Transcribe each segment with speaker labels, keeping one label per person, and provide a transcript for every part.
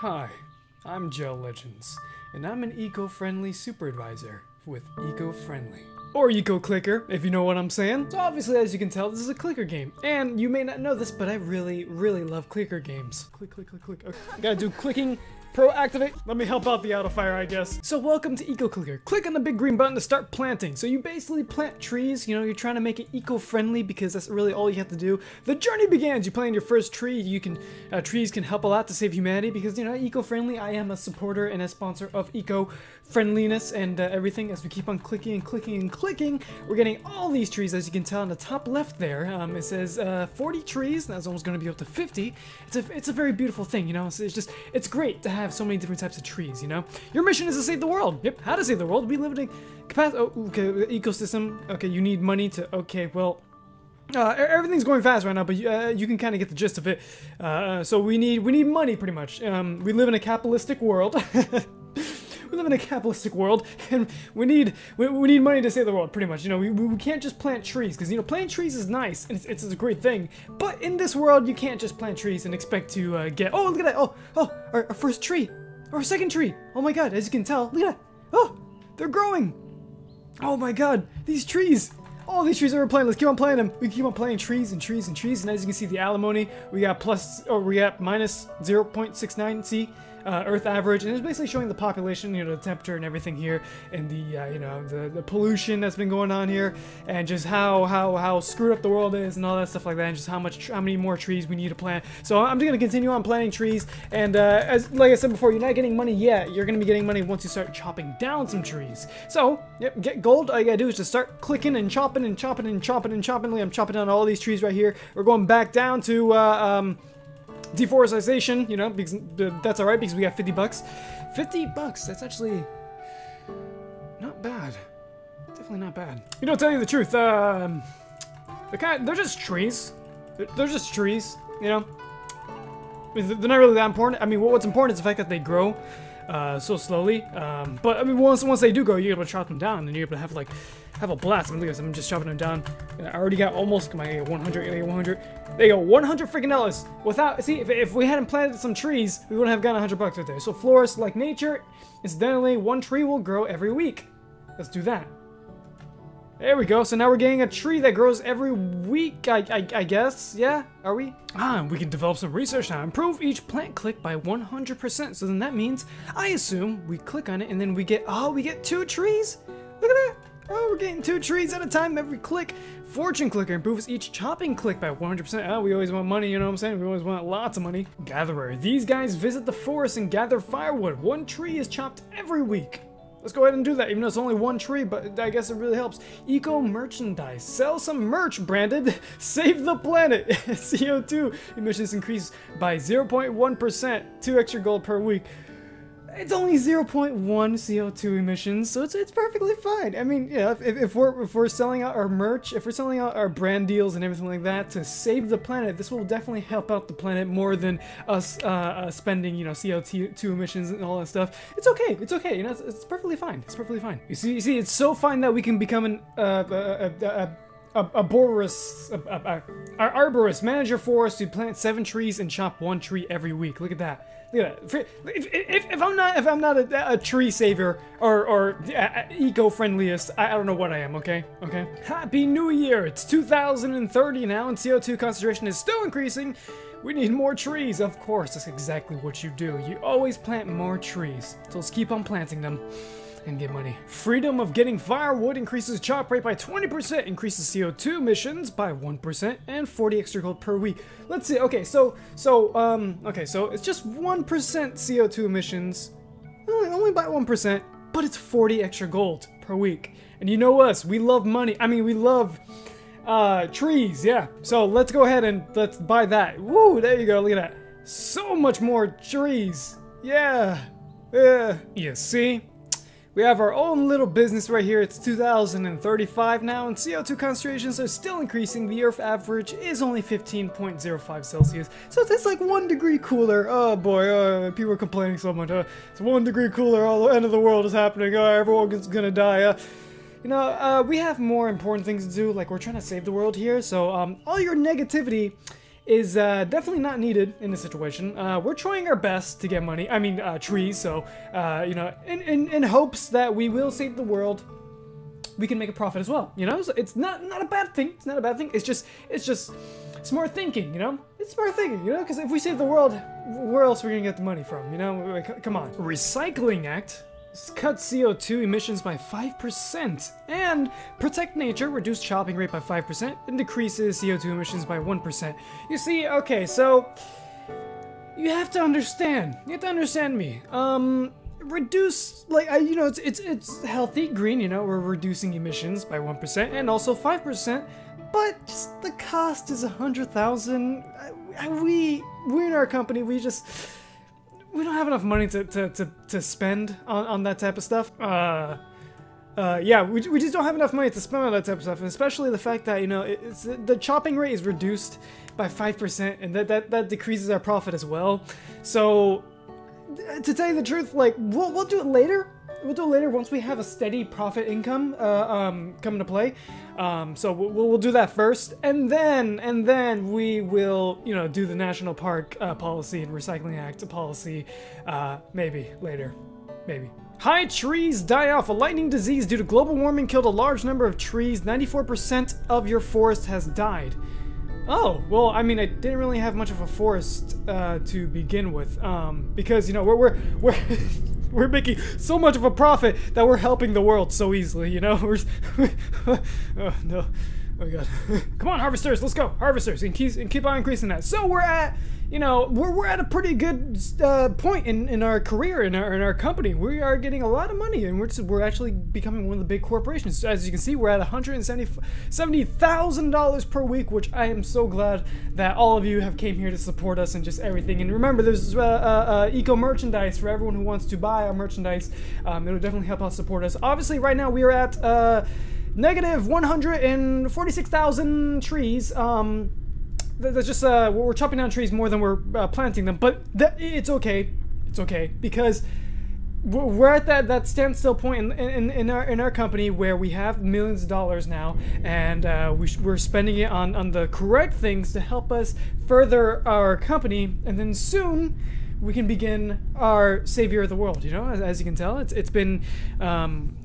Speaker 1: Hi, I'm JELlegendz, and I'm an eco-friendly superadvisor with Eco-Friendly. Or ECOCLICKER, if you know what I'm saying. So obviously, as you can tell, this is a clicker game. And you may not know this, but I really love clicker games. Click, click, click, click. Okay. Gotta do clicking. Pro activate. Let me help out the auto fire, I guess. So welcome to EcoClicker. Click on the big green button to start planting. So you basically plant trees, you know, you're trying to make it eco-friendly because that's really all you have to do. The journey begins. You plant your first tree. You can, trees can help a lot to save humanity because, you know, eco-friendly. I am a supporter and a sponsor of eco-friendliness and everything. As we keep on clicking and clicking and clicking, we're getting all these trees, as you can tell on the top left there. It says 40 trees. That's almost going to be up to 50. It's a very beautiful thing, you know. So it's great to have so many different types of trees, you know? Your mission is to save the world. Yep, how to save the world. We live in a ecosystem. Okay, you need money to... Okay, well... everything's going fast right now, but you can kind of get the gist of it. So we need money, pretty much. We live in a capitalistic world. We live in a capitalistic world, and we need money to save the world, pretty much. You know, we can't just plant trees, because, you know, planting trees is nice, and it's a great thing. But in this world, you can't just plant trees and expect to get... Oh, look at that! Oh, our first tree! Our second tree! Oh my god, as you can tell, look at that! Oh, they're growing! Oh my god, these trees! All these trees that we're planting, let's keep on planting them. We keep on planting trees and trees and trees, and as you can see, the alimony, we got minus 0.69, see? Earth average, and it's basically showing the population, you know, the temperature and everything here, and the, you know, the pollution that's been going on here, and just how screwed up the world is, and all that stuff like that, and just how many more trees we need to plant. So I'm just gonna continue on planting trees, and like I said before, you're not getting money yet. You're gonna be getting money once you start chopping down some trees. So, yep, get gold. All you gotta do is just start clicking and chopping and chopping and chopping and chopping. Like I'm chopping down all these trees right here. We're going back down to deforestation, you know, because that's alright because we got 50 bucks. 50 bucks, that's actually not bad. Definitely not bad. You know, to tell you the truth, they're just trees. They're just trees, you know. They're not really that important. I mean, what's important is the fact that they grow so slowly. But I mean, once they do grow, you're able to chop them down, and you're able to have a blast. I mean, look at this. I'm just chopping them down. I already got almost my 100. 100. There you go, 100 freaking dollars. Without, see, if we hadn't planted some trees, we wouldn't have gotten 100 bucks right there. So florists, like nature, incidentally, one tree will grow every week. Let's do that. There we go. So now we're getting a tree that grows every week, I guess. Yeah, are we? We can develop some research now. Improve each plant click by 100%. So then that means, I assume, we click on it and then we get 2 trees? Look at that. Oh, we're getting 2 trees at a time every click. Fortune Clicker improves each chopping click by 100%. Oh, we always want money, you know what I'm saying? We always want lots of money. Gatherer. These guys visit the forest and gather firewood. 1 tree is chopped every week. Let's go ahead and do that, even though it's only 1 tree, but I guess it really helps. Eco merchandise. Sell some merch branded. Save the planet. CO2 emissions increase by 0.1%. 2 extra gold per week. It's only 0.1 CO2 emissions, so it's perfectly fine. I mean, yeah, if we're selling out our merch, if we're selling out our brand deals and everything like that to save the planet, this will definitely help out the planet more than us spending, you know, CO2 emissions and all that stuff. It's okay. It's okay. You know, it's perfectly fine. It's perfectly fine. You see, it's so fine that we can become an arborist, manage your forest to plant 7 trees and chop 1 tree every week. Look at that. Look at that. If I'm not a tree savior or eco-friendliest, I don't know what I am. Okay. Happy New Year! It's 2030 now, and CO2 concentration is still increasing. We need more trees. Of course, that's exactly what you do. You always plant more trees. So let's keep on planting them and get money. Freedom of getting firewood increases chop rate by 20%, increases CO2 emissions by 1%, and 40 extra gold per week. Let's see. Okay, so it's just 1% CO2 emissions, only by 1%, but it's 40 extra gold per week. And you know us, we love money. I mean, we love trees. Yeah. So let's go ahead and let's buy that. Woo! There you go. Look at that. So much more trees. Yeah. You see? We have our own little business right here. It's 2035 now, and CO2 concentrations are still increasing. The Earth average is only 15.05 Celsius, so it's like 1 degree cooler. Oh boy, people are complaining so much. It's 1 degree cooler, all the end of the world is happening. Everyone's gonna die. You know, we have more important things to do, like we're trying to save the world here, so all your negativity is definitely not needed in this situation. We're trying our best to get money. I mean, trees. So, you know, in hopes that we will save the world, we can make a profit as well. You know, so it's not a bad thing. It's not a bad thing. It's just smart thinking. You know, it's smart thinking. You know, because if we save the world, where else are we gonna get the money from? You know, like, come on. Recycling Act. Cut CO2 emissions by 5% and protect nature, reduce chopping rate by 5% and decreases CO2 emissions by 1%. You see, okay, so you have to understand me. Reduce, like, you know, it's healthy, green, you know, we're reducing emissions by 1% and also 5%, but just the cost is 100,000. We in our company, we don't have enough money to spend on that type of stuff. Yeah, we just don't have enough money to spend on that type of stuff, and especially the fact that, you know, the chopping rate is reduced by 5%, and that decreases our profit as well. So, to tell you the truth, like, we'll do it later. We'll do it later once we have a steady profit income come into play. So we'll do that first, and then we will, you know, do the national park policy and recycling act policy maybe later, maybe. High trees die off. A lightning disease due to global warming killed a large number of trees. 94% of your forest has died. Oh, well, I mean, I didn't really have much of a forest to begin with, because, you know, we're making so much of a profit that we're helping the world so easily, you know? Oh, no. Oh, my God. Come on, harvesters, let's go. Harvesters, and keep on increasing that. So we're at, you know, we're at a pretty good point in our career, in our company. We are getting a lot of money, and we're actually becoming one of the big corporations. As you can see, we're at $170,000 per week, which I am so glad that all of you have came here to support us and just everything. And remember, there's eco merchandise for everyone who wants to buy our merchandise. It'll definitely help us support us. Obviously, right now we are at negative 146,000 trees. That's just we're chopping down trees more than we're planting them, but it's okay. It's okay because we're at that standstill point in our company where we have millions of dollars now, and we're spending it on the correct things to help us further our company, and then soon we can begin our savior of the world. You know, as you can tell, it's been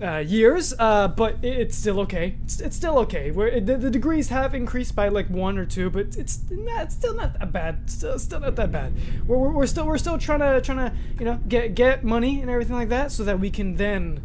Speaker 1: years, but it's still okay. It's still okay. The degrees have increased by like 1 or 2, but it's still not that bad. Still not that bad. We're still trying to you know, get money and everything like that, so that we can then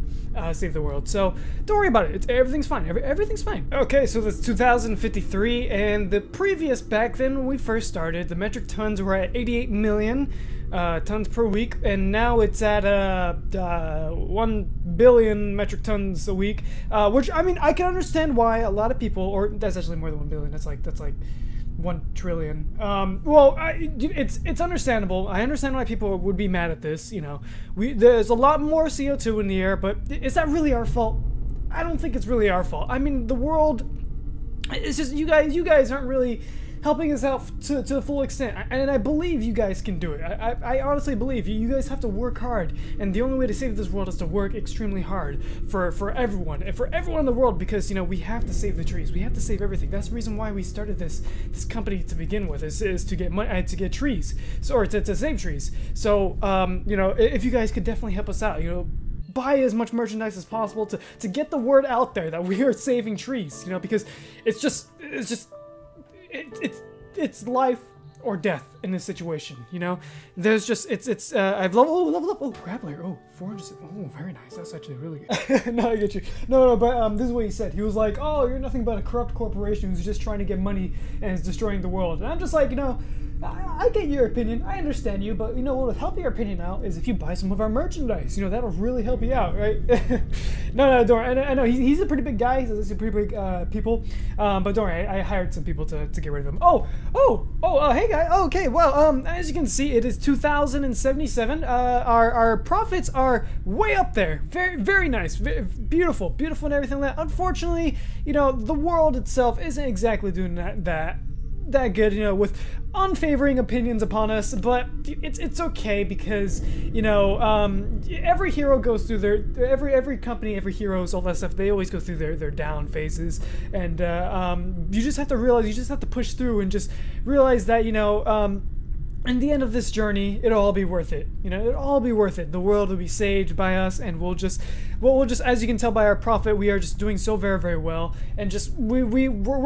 Speaker 1: save the world. So don't worry about it. Everything's fine. Everything's fine. Okay, so that's 2053, and the previous, back then when we first started, the metric tons were at 88 million. Tons per week, and now it's at 1 billion metric tons a week, which, I mean, I can understand why a lot of people, or that's actually more than 1 billion, that's like 1 trillion. Well, it's understandable. I understand why people would be mad at this. You know, there's a lot more CO2 in the air, but is that really our fault? I don't think it's really our fault. I mean, the world, it's just you guys aren't really helping us out to the full extent, and I believe you guys can do it. I honestly believe you guys have to work hard, and the only way to save this world is to work extremely hard for everyone, and for everyone in the world, because, you know, we have to save the trees. We have to save everything. That's the reason why we started this company to begin with, is to get money, to get trees, or to save trees. So you know, if you guys could definitely help us out, you know, buy as much merchandise as possible to get the word out there that we are saving trees, you know, because it's life or death in this situation, you know. There's just I've leveled up. Oh, grappler. Oh, 400. Oh, very nice. That's actually really good. No, I get you. No, but this is what he said. He was like, "Oh, you're nothing but a corrupt corporation who's just trying to get money and is destroying the world." And I'm just like, you know, I get your opinion. I understand you, but you know what would help your opinion out is if you buy some of our merchandise. You know, that'll really help you out, right? No, don't worry. I know he's a pretty big guy. He's a pretty big people. But don't worry. I hired some people to get rid of him. Hey guy. Oh, okay. Well, as you can see, it is 2077. Our profits are way up there. Very, very nice. Beautiful and everything like that. Unfortunately, you know, the world itself isn't exactly doing that that good, you know, with unfavoring opinions upon us, but it's okay because, you know, every hero goes through every company, every heroes, all that stuff, they always go through their down phases, and you just have to realize, you just have to push through and just realize that, you know, in the end of this journey, it'll all be worth it. You know, it'll all be worth it. The world will be saved by us, and we'll just, as you can tell by our profit, we are just doing so very, very well, and just we're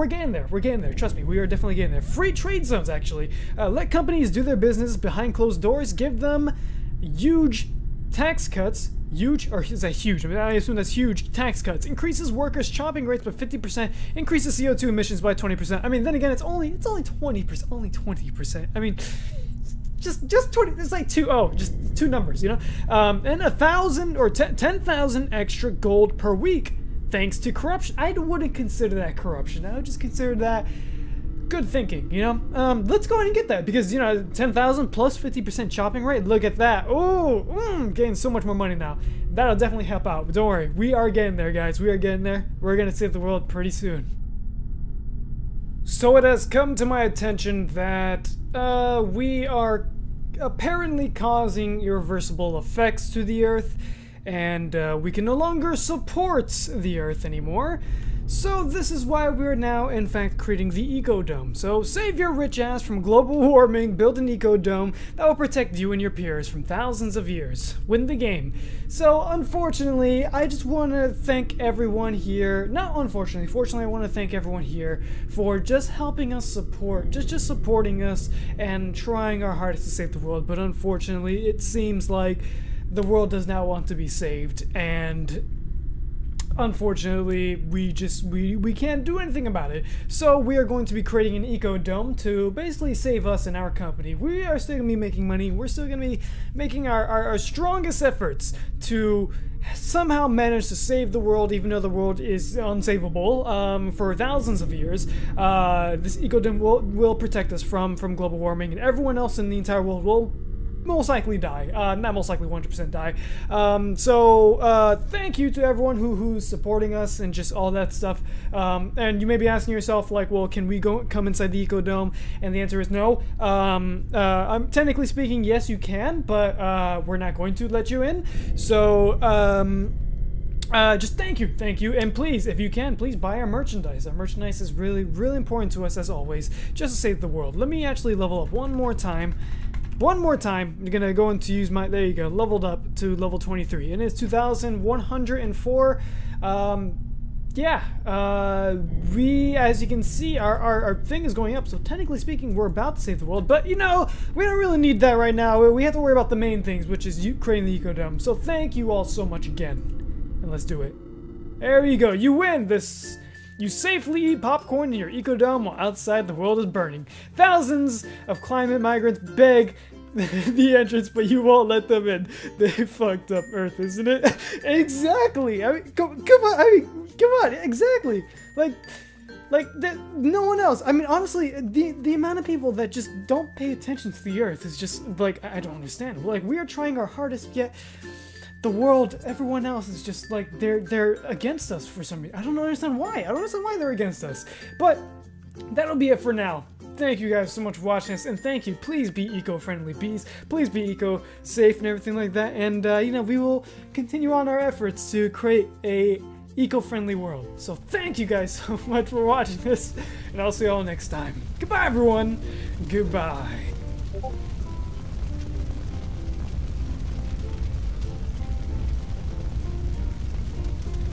Speaker 1: getting there. We're getting there. Trust me, we are definitely getting there. Free trade zones, actually. Let companies do their business behind closed doors. Give them huge tax cuts. Huge, or is that huge? I mean, I assume that's huge tax cuts. Increases workers' shopping rates by 50%. Increases CO2 emissions by 20%. I mean, then again, it's only 20%. Only 20%. I mean, just 20. It's like just two numbers, you know. And 1,000 or 10,000 extra gold per week, thanks to corruption. I wouldn't consider that corruption. I would just consider that good thinking, you know. Let's go ahead and get that, because, you know, 10,000 plus 50% shopping rate. Look at that. Oh, getting so much more money now. That'll definitely help out. But don't worry, we are getting there, guys. We are getting there. We're gonna save the world pretty soon. So it has come to my attention that we are apparently causing irreversible effects to the Earth, and we can no longer support the Earth anymore. So this is why we're now, in fact, creating the Ecodome. So save your rich ass from global warming, build an Ecodome that will protect you and your peers from thousands of years. Win the game. So unfortunately, I just want to thank everyone here. Not unfortunately, fortunately, I want to thank everyone here for just helping us support, just supporting us and trying our hardest to save the world. But unfortunately, it seems like the world does not want to be saved, and unfortunately, we can't do anything about it. So we are going to be creating an Ecodome to basically save us and our company. We are still going to be making money. We're still going to be making our strongest efforts to somehow manage to save the world, even though the world is unsavable for thousands of years. This Ecodome will protect us from global warming, and everyone else in the entire world will most likely die. Not most likely, 100% die. So thank you to everyone who's supporting us and just all that stuff. And you may be asking yourself, like, well, can we come inside the Ecodome? And the answer is no. Technically speaking, yes, you can, but we're not going to let you in. So just thank you, and please, if you can, please buy our merchandise. Our merchandise is really, really important to us, as always, just to save the world. Let me actually level up one more time. I'm gonna go into use my, there you go, leveled up to level 23, and it's 2,104. We, as you can see, our thing is going up, so technically speaking, we're about to save the world, but, you know, we don't really need that right now. We have to worry about the main things, which is you creating the Ecodome. So thank you all so much again, and let's do it. There you go, you win this. You safely eat popcorn in your Ecodome while outside the world is burning. Thousands of climate migrants beg the entrance, but you won't let them in. They fucked up Earth, isn't it? Exactly. I mean, come on. Exactly. Like no one else. I mean, honestly, the amount of people that just don't pay attention to the Earth is just like, I don't understand. Like, we are trying our hardest, yet the world, everyone else is just like, they're against us for some reason. I don't understand why. I don't understand why they're against us. But that'll be it for now. Thank you guys so much for watching this, and thank you. Please be eco-friendly, please be eco-safe and everything like that. And you know, we will continue on our efforts to create a eco-friendly world. So thank you guys so much for watching this, and I'll see you all next time. Goodbye, everyone. Goodbye.